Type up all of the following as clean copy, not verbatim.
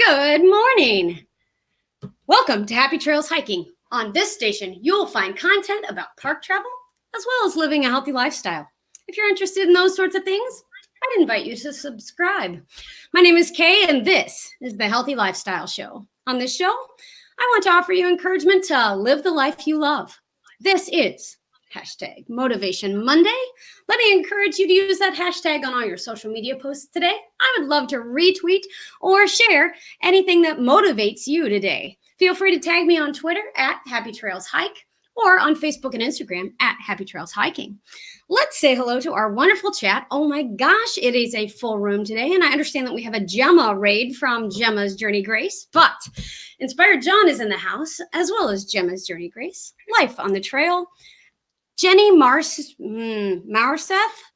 Good morning. Welcome to Happy Trails Hiking. On this station, you'll find content about park travel as well as living a healthy lifestyle. If you're interested in those sorts of things, I'd invite you to subscribe. My name is Kay, and this is the Healthy Lifestyle Show. On this show, I want to offer you encouragement to live the life you love. This is hashtag Motivation Monday. Let me encourage you to use that hashtag on all your social media posts today. I would love to retweet or share anything that motivates you today. Feel free to tag me on Twitter at Happy Trails Hike or on Facebook and Instagram at Happy Trails Hiking. Let's say hello to our wonderful chat. Oh my gosh, it is a full room today, and I understand that we have a Gemma raid from Gemma's Journey Grace, but Inspired John is in the house, as well as Gemma's Journey Grace, Life on the Trail, Jenny Marseth,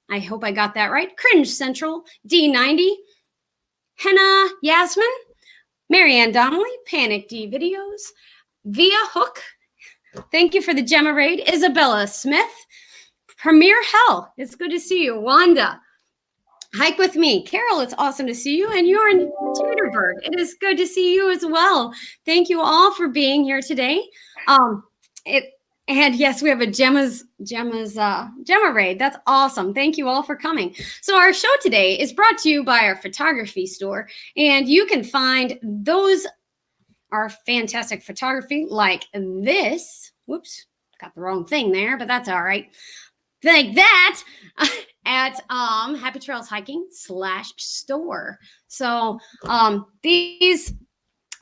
I hope I got that right, Cringe Central, D90, Henna Yasmin, Marianne Donnelly, Panic D Videos, Via Hook, thank you for the Gemma raid, Isabella Smith, Premier Hell, it's good to see you, Wanda, Hike with me, Carol, it's awesome to see you, and you're in Teeterbird, it is good to see you as well. Thank you all for being here today. And yes, we have a Gemma raid. That's awesome. Thank you all for coming. So our show today is brought to you by our photography store, and you can find our fantastic photography like this. Whoops, got the wrong thing there, but that's all right. Like that at Happy Trails Hiking /store. So these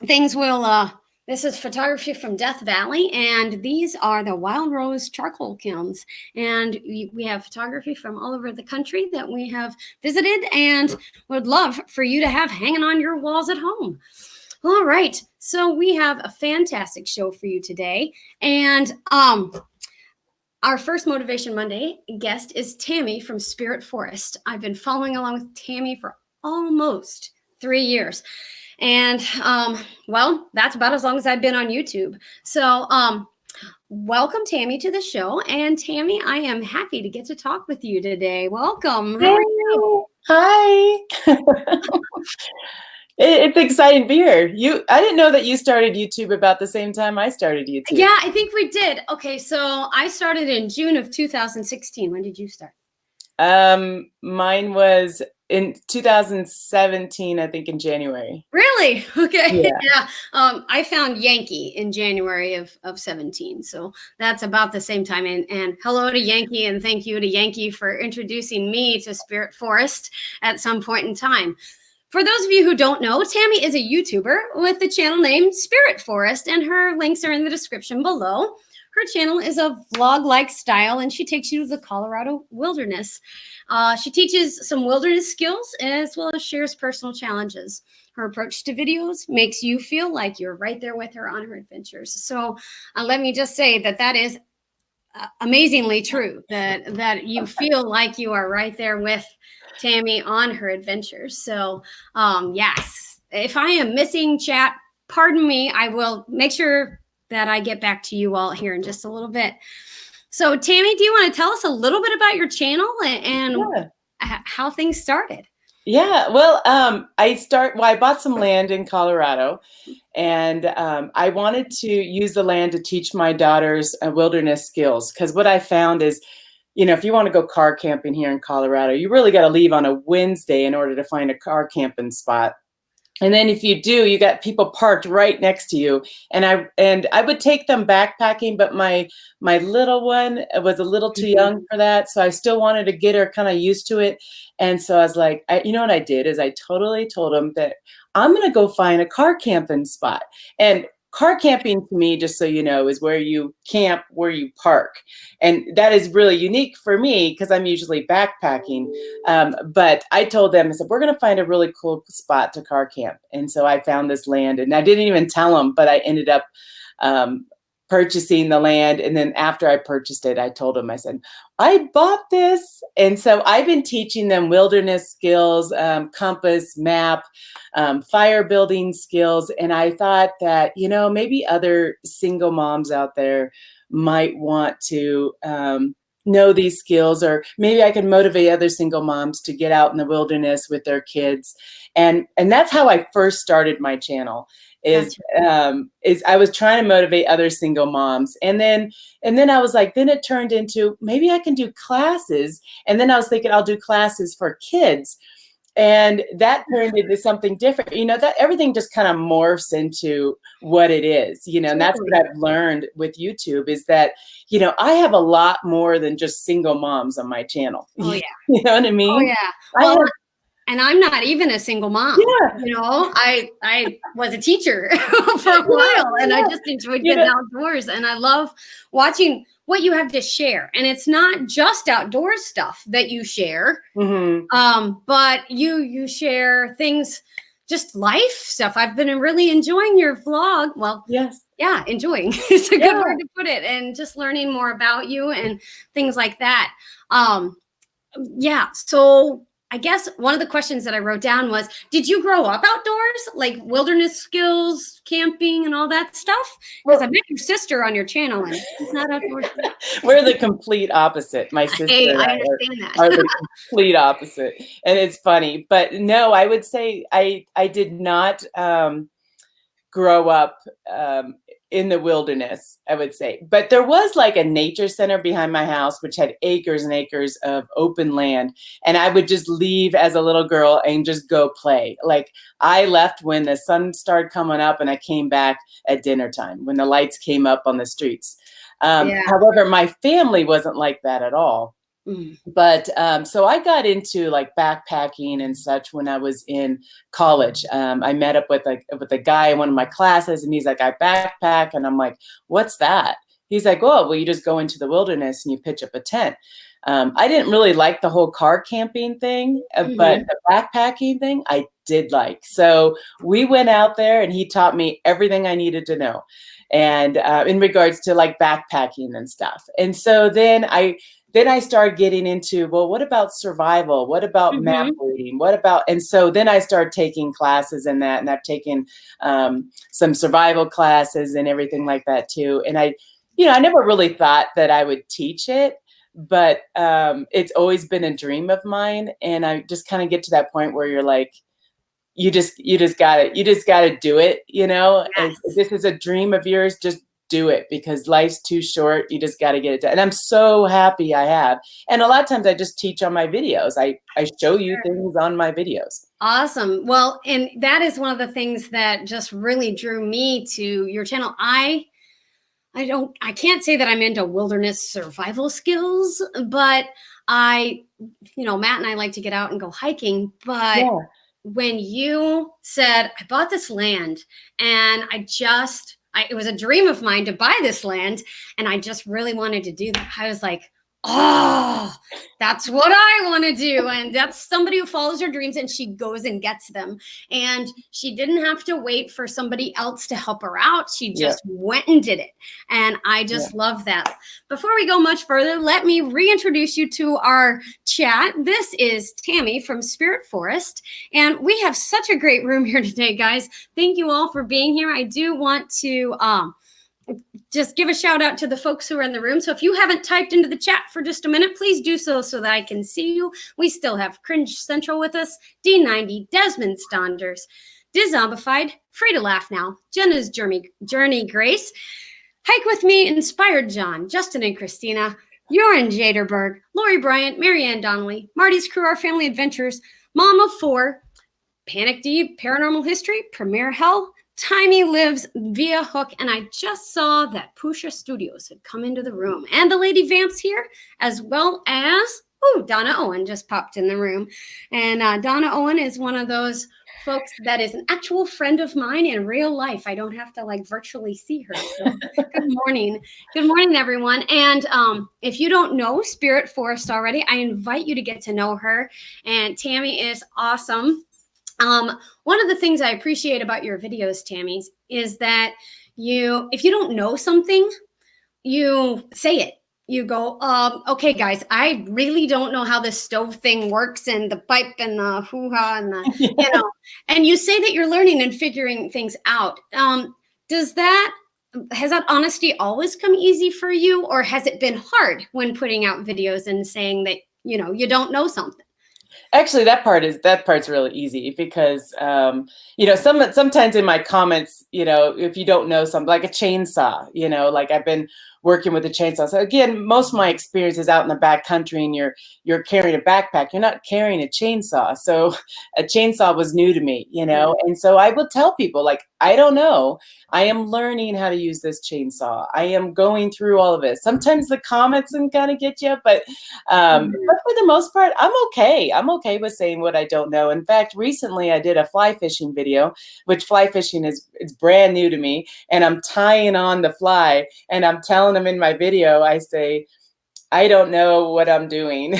things will this is photography from Death Valley, and these are the Wild Rose charcoal kilns. And we have photography from all over the country that we have visited and would love for you to have hanging on your walls at home. All right, so we have a fantastic show for you today. And our first Motivation Monday guest is Tammy from Spirit Forest. I've been following along with Tammy for almost 3 years. And, well, that's about as long as I've been on YouTube. So, welcome, Tammy, to the show. And, Tammy, I am happy to get to talk with you today. Welcome. How are you? Hi. It's exciting to be here. I didn't know that you started YouTube about the same time I started YouTube. Yeah, I think we did. Okay, so I started in June of 2016. When did you start? Mine was in 2017, I think in January. Really? Okay. Yeah. I found Yankee in January of 17. So that's about the same time. And hello to Yankee, and thank you to Yankee for introducing me to Spirit Forest at some point in time. For those of you who don't know, Tammy is a YouTuber with the channel name Spirit Forest, and her links are in the description below. Her channel is a vlog-like style, and she takes you to the Colorado wilderness. She teaches some wilderness skills as well as shares personal challenges. Her approach to videos makes you feel like you're right there with her on her adventures. So let me just say that is amazingly true, that you feel like you are right there with Tammy on her adventures. So yes, if I am missing chat, pardon me. I will make sure that I get back to you all here in just a little bit. So Tammy, do you want to tell us a little bit about your channel and how things started? Yeah, well, I bought some land in Colorado, and I wanted to use the land to teach my daughters wilderness skills, because what I found is, if you want to go car camping here in Colorado, you really got to leave on a Wednesday in order to find a car camping spot. And then if you do, you got people parked right next to you. And I would take them backpacking, but my little one was a little too young for that. So I still wanted to get her kind of used to it. And so I was like, you know what I did is I totally told them that I'm going to go find a car camping spot. And car camping to me, just so you know, is where you camp, where you park. And that is really unique for me because I'm usually backpacking. But I told them, I said, we're going to find a really cool spot to car camp. And so I found this land, and I didn't even tell them, but I ended up purchasing the land. And then after I purchased it, I told them, I said, I bought this. And so I've been teaching them wilderness skills, compass, map, fire building skills. And I thought that, maybe other single moms out there might want to know these skills, or maybe I can motivate other single moms to get out in the wilderness with their kids. And that's how I first started my channel. Is Gotcha. is I was trying to motivate other single moms, and then I was like, then it turned into maybe I can do classes, and then I was thinking I'll do classes for kids, and that turned into something different. That everything just kind of morphs into what it is, and that's what Totally. I've learned with YouTube is that, I have a lot more than just single moms on my channel. Oh yeah. You know what I Oh mean? yeah. I Well, have, and I'm not even a single mom. yeah, I was a teacher for a yeah, while, and I yeah. just enjoyed You getting know, outdoors, and I love watching what you have to share. And it's not just outdoor stuff that you share, mhm. but you share things, just life stuff. I've been really enjoying your vlog. Well, Yes. yeah, enjoying is a good Yeah. word to put it, and just learning more about you and things like that. Um, yeah. So I guess one of the questions that I wrote down was, did you grow up outdoors, like wilderness skills, camping, and all that stuff? Because I Well, met your sister on your channel, and she's not outdoorsy. we're the complete opposite. My sister Hey, and I I understand are that. the complete opposite. And it's funny. But no, I would say I did not grow up in the wilderness, I would say. But there was like a nature center behind my house, which had acres and acres of open land. And I would just leave as a little girl and just go play. Like I left when the sun started coming up, and I came back at dinner time when the lights came up on the streets. Yeah. However, my family wasn't like that at all. Mm. But so I got into like backpacking and such when I was in college. I met up with a guy in one of my classes, and he's like, "I backpack," and I'm like, "What's that?" He's like, "Oh, well, you just go into the wilderness and you pitch up a tent." I didn't really like the whole car camping thing, but Hmm. the backpacking thing I did like. So we went out there, and he taught me everything I needed to know, and in regards to like backpacking and stuff. And so then I started getting into, well, what about survival? What about map Hmm. reading? And so then I started taking classes in that, and I've taken some survival classes and everything like that too. And I never really thought that I would teach it, but it's always been a dream of mine. And I just kind of get to that point where you're like, you just gotta do it, and if Yes. this is a dream of yours, just do it, because life's too short. You just got to get it done, and I'm so happy I have. And a lot of times I just teach on my videos. I show you things on my videos. Awesome. Well, and that is one of the things that just really drew me to your channel. I can't say that I'm into wilderness survival skills, but Matt and I like to get out and go hiking. But Yeah. when you said, I bought this land, and it was a dream of mine to buy this land, and I just really wanted to do that. I was like, oh, that's what I want to do. And that's somebody who follows her dreams, and she goes and gets them. And she didn't have to wait for somebody else to help her out. She Yeah. just went and did it. And I Yeah. just love that. Before we go much further, let me reintroduce you to our chat. This is Tammy from Spirit Forest. And we have such a great room here today, guys. Thank you all for being here. I do want to just give a shout out to the folks who are in the room. So if you haven't typed into the chat for just a minute, please do so that I can see you. We still have Cringe Central with us, D90, Desmond Stonders, Dizombified, Free to Laugh Now, Jenna's Journey Grace, Hike With Me, Inspired John, Justin and Christina, Joran Jaderberg, Lori Bryant, Marianne Donnelly, Marty's Crew, Our Family Adventures, Mom of Four, Panic Deep, Paranormal History, Premier Hell, Timey Lives Via Hook, and I just saw that Pusha Studios had come into the room, and the Lady Vamps here, as well as Donna Owen just popped in the room. And Donna Owen is one of those folks that is an actual friend of mine in real life. I don't have to virtually see her. So good morning. Good morning, everyone. And if you don't know Spirit Forest already, I invite you to get to know her. And Tammy is awesome. One of the things I appreciate about your videos, Tammy, is that if you don't know something, you say it. You go, okay, guys, I really don't know how this stove thing works, and the pipe and the hoo-ha and Yeah. and you say that you're learning and figuring things out. Does that has that honesty always come easy for you, or has it been hard when putting out videos and saying that, you don't know something? Actually, that part's really easy because sometimes in my comments, if you don't know something like a chainsaw, like I've been working with a chainsaw. So again, most of my experience is out in the back country, and you're carrying a backpack. You're not carrying a chainsaw. So a chainsaw was new to me, and so I will tell people, like, I don't know. I am learning how to use this chainsaw. I am going through all of it. Sometimes the comments can kind of get you, but for the most part, I'm okay. I'm okay with saying what I don't know. In fact, recently I did a fly fishing video, which fly fishing it's brand new to me, and I'm tying on the fly, and I'm telling them in my video, I say, I don't know what I'm doing.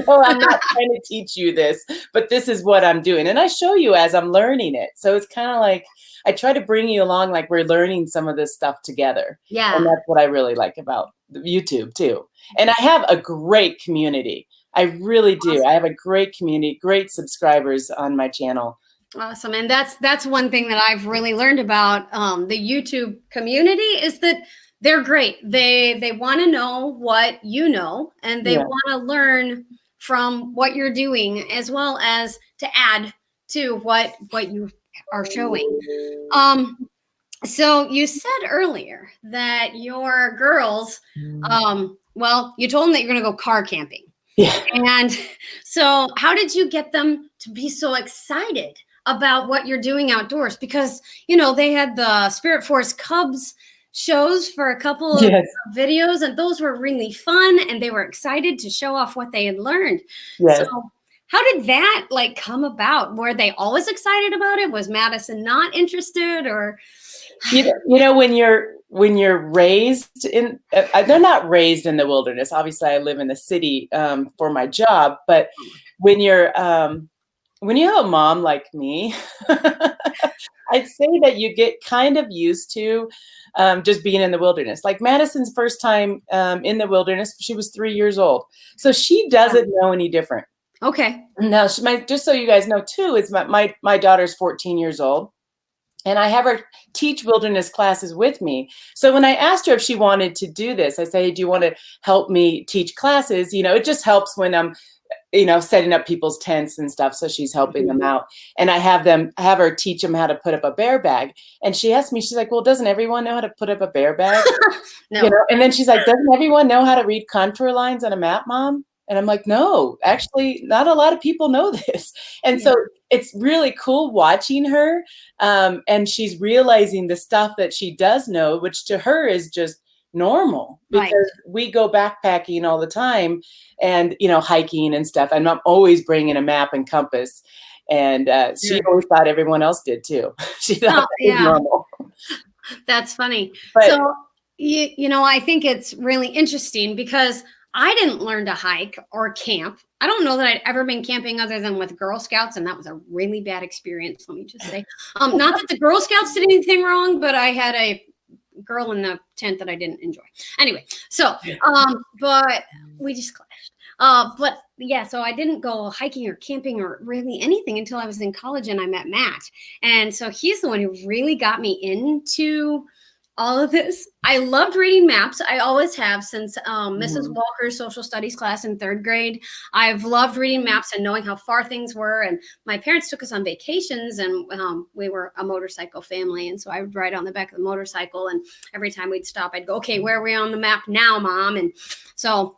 So I'm not trying to teach you this, but this is what I'm doing. And I show you as I'm learning it. So it's kind of like I try to bring you along like we're learning some of this stuff together. Yeah. And that's what I really like about YouTube too. And I have a great community. I really do. Awesome. I have a great community, great subscribers on my channel. Awesome. And that's one thing that I've really learned about the YouTube community is that they're great. They want to know what you know, and they want to learn from what you're doing, as well as to add to what you are showing. So you said earlier that your girls, well, you told them that you're going to go car camping. Yeah. And so how did you get them to be so excited about what you're doing outdoors? Because, they had the Spirit Force Cubs shows for a couple of videos, and those were really fun, and they were excited to show off what they had learned. Yes. So how did that come about? Were they always excited about it? Was Madison not interested, or? When you're raised in, they're not raised in the wilderness. Obviously, I live in the city for my job, but when you have a mom like me, I'd say that you get kind of used to just being in the wilderness. Like Madison's first time in the wilderness, she was 3 years old. So she doesn't know any different. Okay. Now, just so you guys know too, it's my daughter's 14 years old. And I have her teach wilderness classes with me. So when I asked her if she wanted to do this, I say, hey, do you want to help me teach classes? It just helps when I'm setting up people's tents and stuff. So she's helping them out. And I have her teach them how to put up a bear bag. And she asked me, she's like, well, doesn't everyone know how to put up a bear bag? No. And then she's like, doesn't everyone know how to read contour lines on a map, Mom? And I'm like, no, actually, not a lot of people know this. And so it's really cool watching her. And she's realizing the stuff that she does know, which to her is just normal, because we go backpacking all the time and, hiking and stuff. And I'm always bringing a map and compass. And she always thought everyone else did too. She thought that was normal. That's funny. But, so, I think it's really interesting because I didn't learn to hike or camp. I don't know that I'd ever been camping other than with Girl Scouts, and that was a really bad experience, let me just say. Not that the Girl Scouts did anything wrong, but I had a girl in the tent that I didn't enjoy. Anyway, so, but we just clashed. So I didn't go hiking or camping or really anything until I was in college and I met Matt. And so he's the one who really got me into all of this. I loved reading maps. I always have since Mrs. Walker's social studies class in 3rd grade. I've loved reading maps and knowing how far things were. And my parents took us on vacations, and we were a motorcycle family. And so I would ride on the back of the motorcycle. And every time we'd stop, I'd go, okay, where are we on the map now, Mom? And so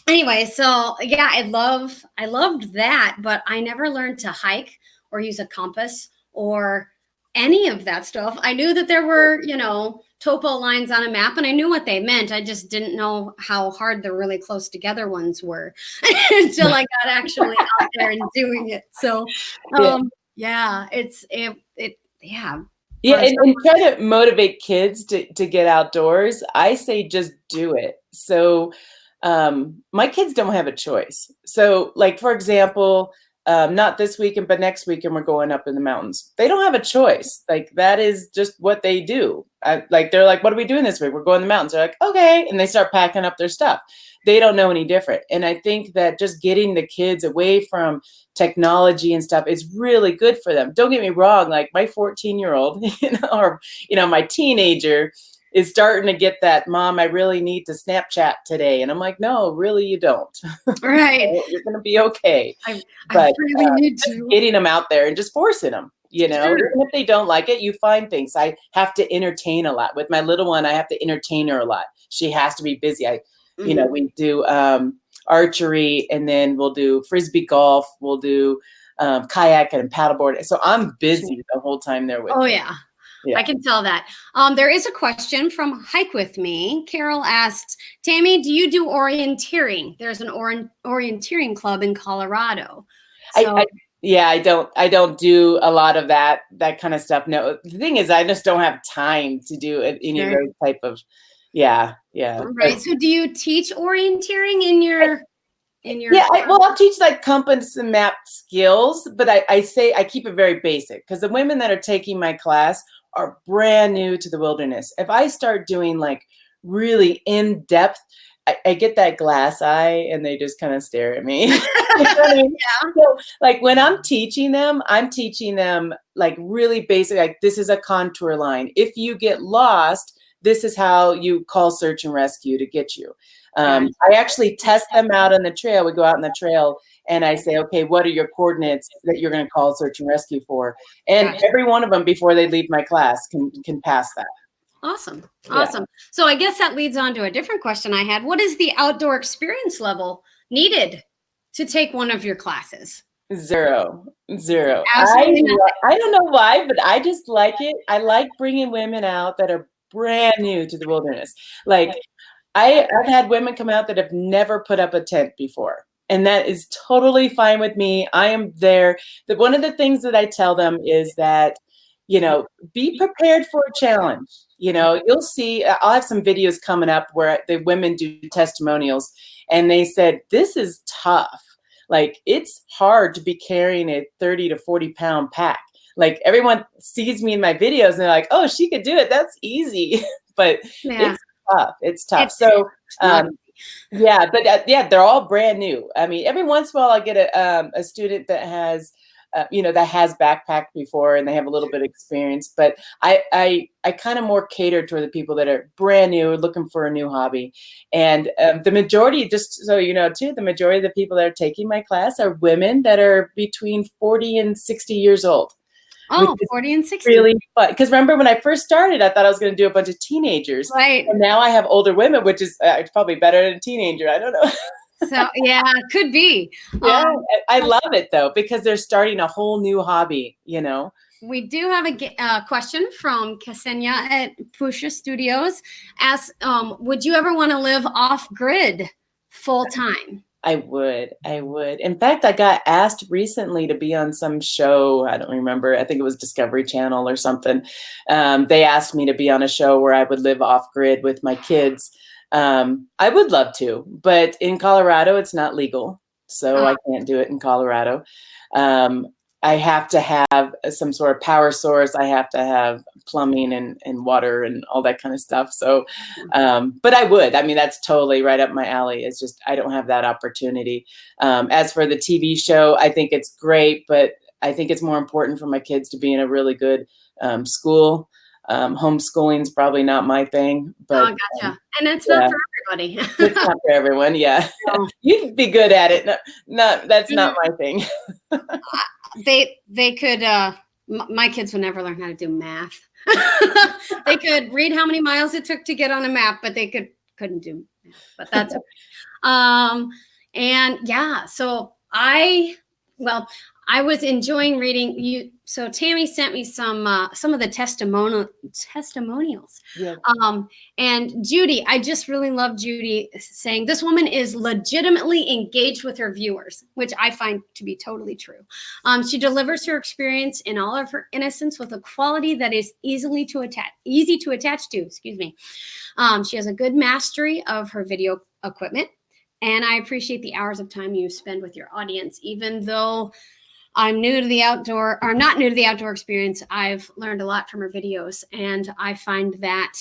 anyway, I loved that, but I never learned to hike or use a compass or any of that stuff. I knew that there were, topo lines on a map, and I knew what they meant. I just didn't know how hard the really close together ones were until I got actually out there and doing it. So, Yeah, and try to motivate kids to get outdoors. I say just do it. So my kids don't have a choice. So like, for example, not this weekend, but next weekend, we're going up in the mountains. They don't have a choice. Like, that is just what they do. They're like, what are we doing this week? We're going to the mountains. They're like, okay. And they start packing up their stuff. They don't know any different. And I think that just getting the kids away from technology and stuff is really good for them. Don't get me wrong. Like my 14-year-old, or, my teenager, is starting to get that, Mom, I really need to Snapchat today. And I'm like, no, really, you don't. Right. You're going to be okay. I But really need just to. getting them out there and just forcing them, you know, Sure. even if they don't like it, you find things. I have to entertain a lot. With my little one, I have to entertain her a lot. She has to be busy. You know, we do archery, and then we'll do Frisbee golf. We'll do kayak and paddleboard. So I'm busy the whole time they're with me. Yeah. Yeah. I can tell that. There is a question from Hike With Me. Carol asks, Tammy, do you do orienteering? There's an orienteering club in Colorado. So I don't do a lot of that kind of stuff. No, the thing is, I just don't have time to do any of those type of, yeah. Right. So do you teach orienteering in your I'll teach like compass and map skills, but I keep it very basic, because the women that are taking my class are brand new to the wilderness. If I start doing like really in depth, I get that glass eye and they just kind of stare at me. You know what I mean? Yeah. So, like when I'm teaching them like really basic, like this is a contour line. If you get lost, this is how you call search and rescue to get you. I actually test them out on the trail. We go out on the trail and I say, okay, what are your coordinates that you're going to call search and rescue for? And every one of them before they leave my class can pass that. Awesome. So I guess that leads on to a different question I had. What is the outdoor experience level needed to take one of your classes? Zero. Absolutely nothing. I don't know why, but I just like it. I like bringing women out that are brand new to the wilderness. Like I've had women come out that have never put up a tent before, and that is totally fine with me. I am there. One of the things that I tell them is that, you know, be prepared for a challenge. You know, you'll see, I'll have some videos coming up where the women do testimonials, and they said, this is tough. Like, it's hard to be carrying a 30 to 40 pound pack. Like, everyone sees me in my videos and they're like, oh, she could do it. That's easy. But it's tough. So, they're all brand new. I mean, every once in a while I get a student that has, that has backpacked before and they have a little bit of experience, but I kind of more cater toward the people that are brand new, looking for a new hobby. And the majority, just so you know too, the majority of the people that are taking my class are women that are between 40 and 60 years old. Oh, 40 and 60. Really fun. Because remember when I first started, I thought I was going to do a bunch of teenagers. Right. And now I have older women, which is probably better than a teenager. I don't know. So, yeah, could be. Yeah, I love it, though, because they're starting a whole new hobby, you know. We do have a question from Ksenia at Pusha Studios. Asks, would you ever want to live off-grid full-time? I would. In fact, I got asked recently to be on some show. I don't remember. I think it was Discovery Channel or something. They asked me to be on a show where I would live off-grid with my kids. I would love to, but in Colorado, it's not legal. So I can't do it in Colorado. I have to have some sort of power source. I have to have plumbing and water and all that kind of stuff. So, but I would. I mean, that's totally right up my alley. It's just I don't have that opportunity. As for the TV show, I think it's great, but I think it's more important for my kids to be in a really good school. Homeschooling is probably not my thing, but gotcha. And it's not for everybody. It's not for everyone. Yeah, no. You'd be good at it. No, that's not my thing. They could. My kids would never learn how to do math. They could read how many miles it took to get on a map, but they couldn't do math. But that's okay. And yeah, so I was enjoying reading you. So Tammy sent me some of the testimonials. Yeah. And Judy, I just really love Judy saying this woman is legitimately engaged with her viewers, which I find to be totally true. She delivers her experience in all of her innocence with a quality that is easy to attach to. Excuse me. She has a good mastery of her video equipment, and I appreciate the hours of time you spend with your audience, even though I'm not new to the outdoor experience. I've learned a lot from her videos, and I find that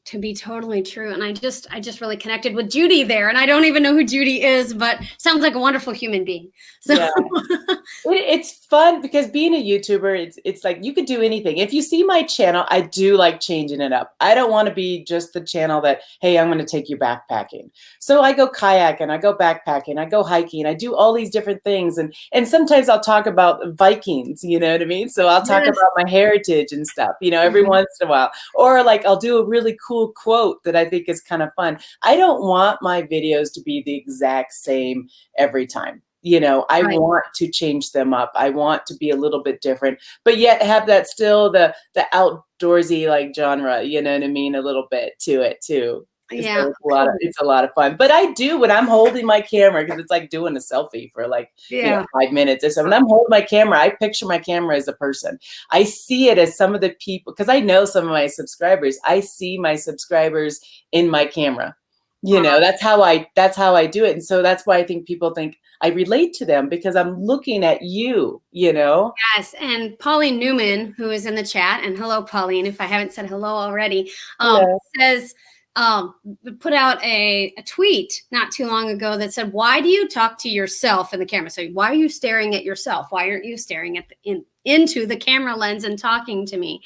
to be totally true. And I just really connected with Judy there. And I don't even know who Judy is, but sounds like a wonderful human being. So Yeah. It's fun because being a YouTuber, it's like you could do anything. If you see my channel, I do like changing it up. I don't want to be just the channel that, hey, I'm going to take you backpacking. So I go kayaking, I go backpacking, I go hiking, I do all these different things. And sometimes I'll talk about Vikings, you know what I mean? So I'll talk about my heritage and stuff, you know, every once in a while. Or like I'll do a really cool quote that I think is kind of fun. I don't want my videos to be the exact same every time. You know, I want to change them up. I want to be a little bit different, but yet have that still the outdoorsy like genre, you know what I mean? A little bit to it too. Yeah. So it's a lot of fun. But I do when I'm holding my camera, because it's like doing a selfie for like you know, 5 minutes or so. When I'm holding my camera, I picture my camera as a person. I see it as some of the people, because I know some of my subscribers. I see my subscribers in my camera. You know, that's how I do it. And so that's why I think people think I relate to them, because I'm looking at you, you know? Yes. And Pauline Newman, who is in the chat, and hello, Pauline, if I haven't said hello already, says, put out a tweet not too long ago that said, why do you talk to yourself in the camera? So why are you staring at yourself? Why aren't you staring at into the camera lens and talking to me?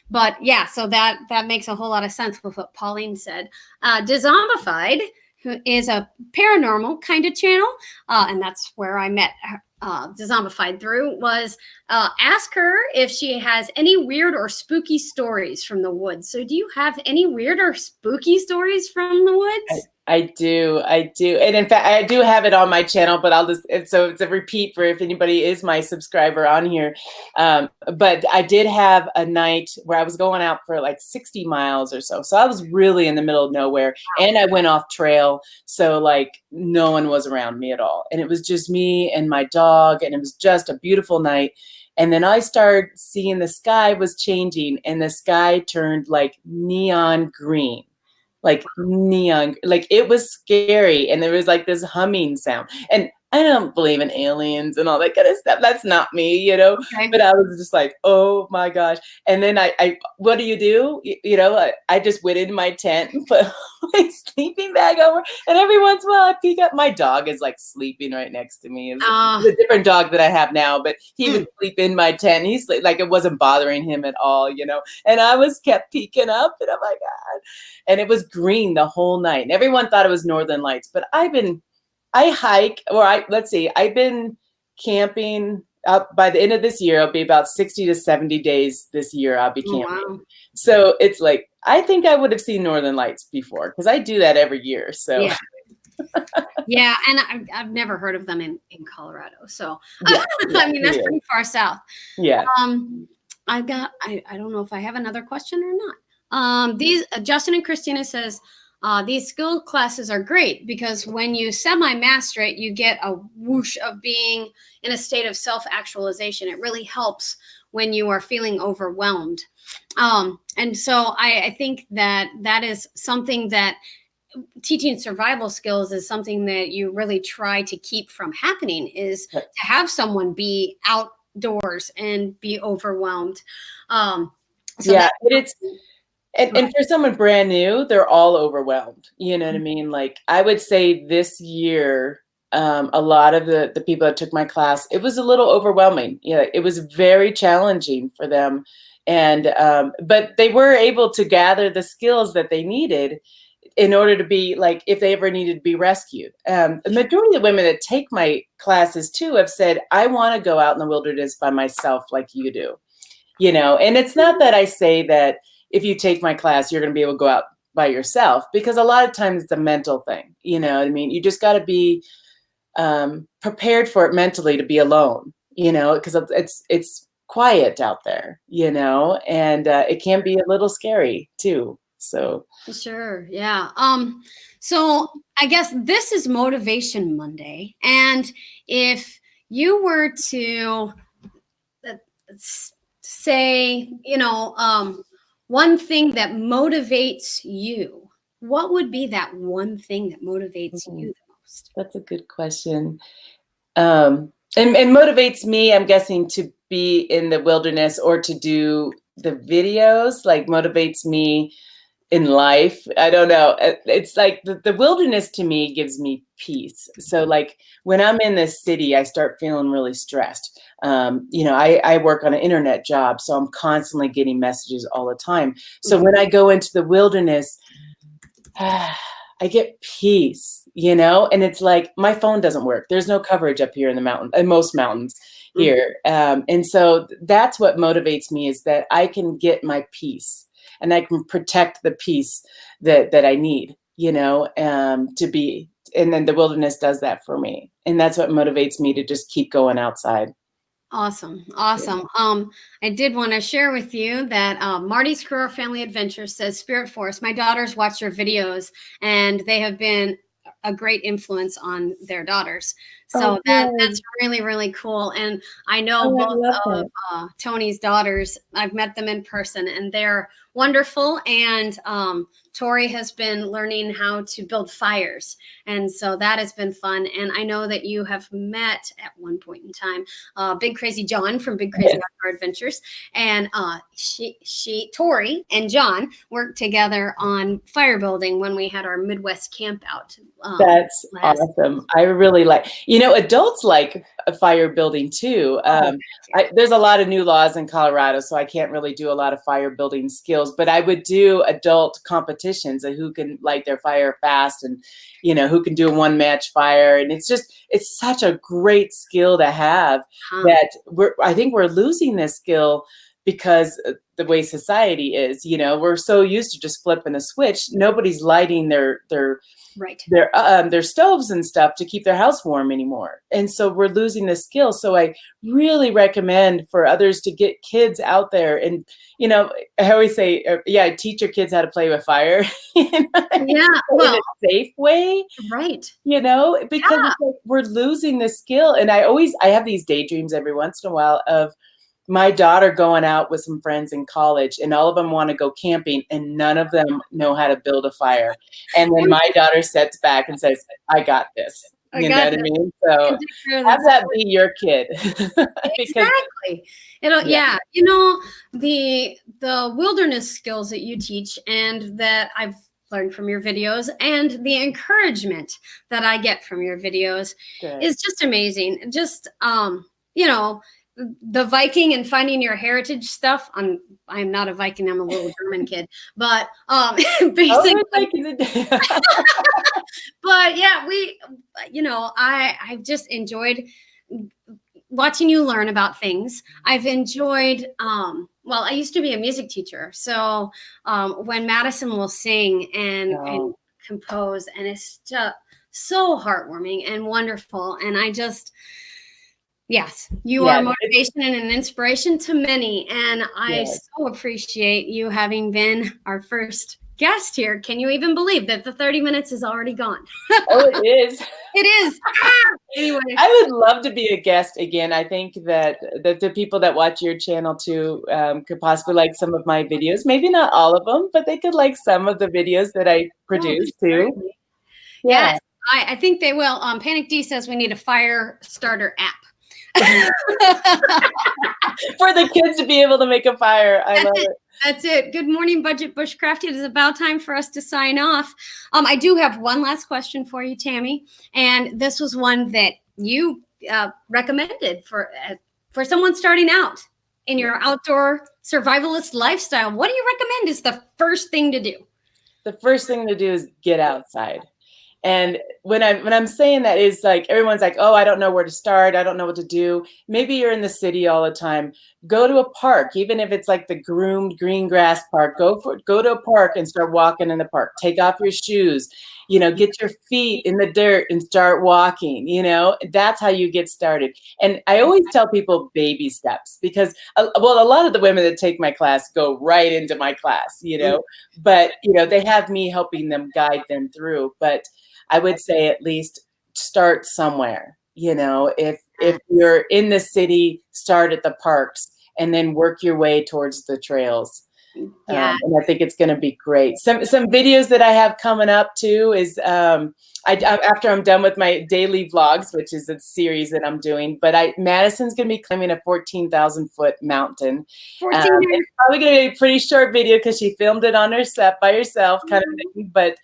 But yeah, so that makes a whole lot of sense with what Pauline said. Dizombified, who is a paranormal kind of channel, and that's where I met her, Dizombified through, was ask her if she has any weird or spooky stories from the woods. So do you have any weird or spooky stories from the woods? I do. And in fact, I do have it on my channel, but it's a repeat for if anybody is my subscriber on here. But I did have a night where I was going out for like 60 miles or so. So I was really in the middle of nowhere, and I went off trail. So like no one was around me at all. And it was just me and my dog, and it was just a beautiful night. And then I started seeing the sky was changing, and the sky turned like neon green. Like neon, like it was scary, and there was like this humming sound. And I don't believe in aliens and all that kind of stuff. That's not me, you know. Okay. But I was just like, oh my gosh. And then I what do? You know, I just went in my tent and put my sleeping bag over, and every once in a while I peek up. My dog is like sleeping right next to me. It's a different dog that I have now, but he would sleep in my tent. He sleep like it wasn't bothering him at all, you know. And I was kept peeking up, and oh my God. And it was green the whole night. And everyone thought it was Northern Lights, but I've been camping up. By the end of this year, it'll be about 60 to 70 days this year I'll be camping. Wow. So it's like, I think I would have seen Northern Lights before, because I do that every year. So yeah. Yeah, and I've never heard of them in Colorado. So yeah, I mean, that's pretty far south. Yeah. I don't know if I have another question or not. These Justin and Christina says, these skill classes are great because when you semi-master it, you get a whoosh of being in a state of self-actualization. It really helps when you are feeling overwhelmed. And so I think that is something that teaching survival skills is something that you really try to keep from happening, is to have someone be outdoors and be overwhelmed. And for someone brand new, they're all overwhelmed. You know what I mean? Like I would say this year, a lot of the people that took my class, it was a little overwhelming. You know, it was very challenging for them. And but they were able to gather the skills that they needed in order to be like, if they ever needed to be rescued. The majority of the women that take my classes too have said, I want to go out in the wilderness by myself like you do. You know, and it's not that I say that if you take my class, you're going to be able to go out by yourself, because a lot of times it's a mental thing. You know what I mean? You just got to be prepared for it mentally to be alone, you know, because it's quiet out there, you know, and it can be a little scary too. So sure. Yeah. So I guess this is Motivation Monday. And if you were to say, you know, one thing that motivates you, what would be that one thing that motivates you the most? That's a good question. And motivates me, I'm guessing, to be in the wilderness or to do the videos, like motivates me in life. I don't know. It's like the wilderness to me gives me peace. So like when I'm in the city, I start feeling really stressed. I work on an internet job, so I'm constantly getting messages all the time. So when I go into the wilderness, I get peace, and it's like my phone doesn't work. There's no coverage up here in the mountain, in most mountains here. And so that's what motivates me, is that I can get my peace and I can protect the peace that I need, to be. And then the wilderness does that for me. And that's what motivates me to just keep going outside. Awesome. Awesome. I did want to share with you that Marty's Career Family Adventure says, Spirit Force, my daughters watch your videos and they have been a great influence on their daughters. So that's really, really cool. And I know both of Tony's daughters. I've met them in person and they're wonderful. And Tori has been learning how to build fires. And so that has been fun. And I know that you have met at one point in time, Big Crazy John from Big Crazy Outdoor Adventures. And Tori and John worked together on fire building when we had our Midwest camp out. That's awesome. I really like, adults like fire building too. There's a lot of new laws in Colorado, so I can't really do a lot of fire building skills, but I would do adult competitions of who can light their fire fast and, who can do a one match fire. And it's such a great skill to have that I think we're losing this skill because the way society is, we're so used to just flipping a switch. Nobody's lighting their stoves and stuff to keep their house warm anymore. And so we're losing the skill. So I really recommend for others to get kids out there. And, I always say, teach your kids how to play with fire. In a safe way. Right. Because we're losing the skill. And I have these daydreams every once in a while of my daughter going out with some friends in college, and all of them want to go camping and none of them know how to build a fire. And then my daughter sets back and says, I got this. You know what I mean? So have that be your kid. Exactly. The wilderness skills that you teach and that I've learned from your videos and the encouragement that I get from your videos is just amazing. Just, the Viking and finding your heritage stuff. I'm not a Viking. I'm a little German kid, but basically, but yeah, I've just enjoyed watching you learn about things. I've enjoyed, I used to be a music teacher. So when Madison will sing and compose, and it's just so heartwarming and wonderful. And yes, you are motivation and an inspiration to many. And I so appreciate you having been our first guest here. Can you even believe that the 30 minutes is already gone? Oh, it is. It is. Anyway. I would love to be a guest again. I think that the people that watch your channel too could possibly like some of my videos. Maybe not all of them, but they could like some of the videos that I produce too. Yes, I think they will. Panic D says we need a fire starter app. For the kids to be able to make a fire. I love it. That's it. Good morning, Budget Bushcraft. It is about time for us to sign off. I do have one last question for you, Tammy. And this was one that you recommended for someone starting out in your outdoor survivalist lifestyle. What do you recommend is the first thing to do? The first thing to do is get outside. And when I'm saying that is like, everyone's like, oh, I don't know where to start. I don't know what to do. Maybe you're in the city all the time. Go to a park, even if it's like the groomed green grass park. Go to a park and start walking in the park. Take off your shoes, get your feet in the dirt and start walking. That's how you get started. And I always tell people baby steps because, a lot of the women that take my class go right into my class, but, they have me helping them, guide them through. But I would say at least start somewhere. If you're in the city, start at the parks and then work your way towards the trails. Yeah. And I think it's going to be great. Some videos that I have coming up too is after I'm done with my daily vlogs, which is a series that I'm doing. But Madison's going to be climbing a 14,000-foot mountain. 14. It's probably going to be a pretty short video because she filmed it on her set by herself, kind of thing. But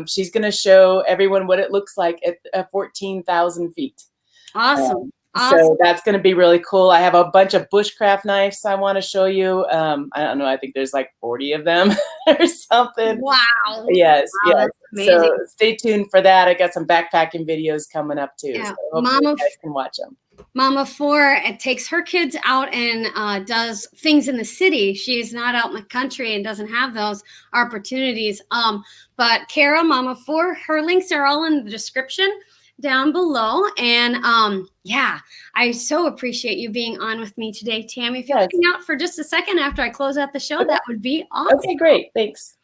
she's going to show everyone what it looks like at 14,000 feet. Awesome. So that's going to be really cool. I have a bunch of bushcraft knives I want to show you. I don't know. I think there's like 40 of them or something. Wow. Yes. Wow, Yes. that's amazing. So stay tuned for that. I got some backpacking videos coming up too. Yeah. So hopefully you guys can watch them. Mama 4 takes her kids out and does things in the city. She's not out in the country and doesn't have those opportunities. But Kara, Mama 4, her links are all in the description down below. And yeah, I so appreciate you being on with me today, Tammy. If you'll hang out for just a second after I close out the show, that would be awesome. Okay, great. Thanks.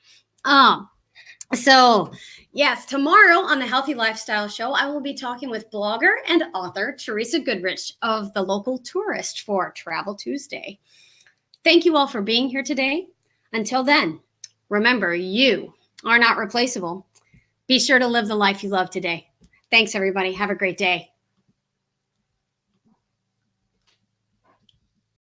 So yes, tomorrow on the Healthy Lifestyle Show, I will be talking with blogger and author Teresa Goodrich of The Local Tourist for Travel Tuesday. Thank you all for being here today. Until then, remember, you are not replaceable. Be sure to live the life you love today. Thanks, everybody. Have a great day.